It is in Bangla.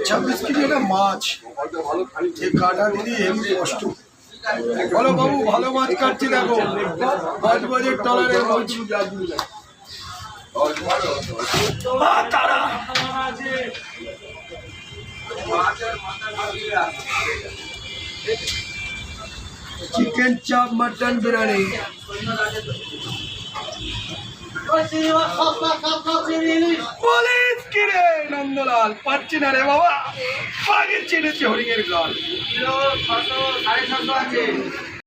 ছাব্বিশ কেজি একটা মাছ কাটা দিদি হেভি কষ্ট। বলো বাবু, ভালো মাছ কাটছি দেখো, 5 বাজের টলারের মাছ। চিকেন চাপ, মটন বিরিয়ানি। বলিস কি রে নন্দলাল, পাচ্ছি না রে বাবা, পাগিয়ে ছেড়েছে হরিণের গাল। 600 750 আছে।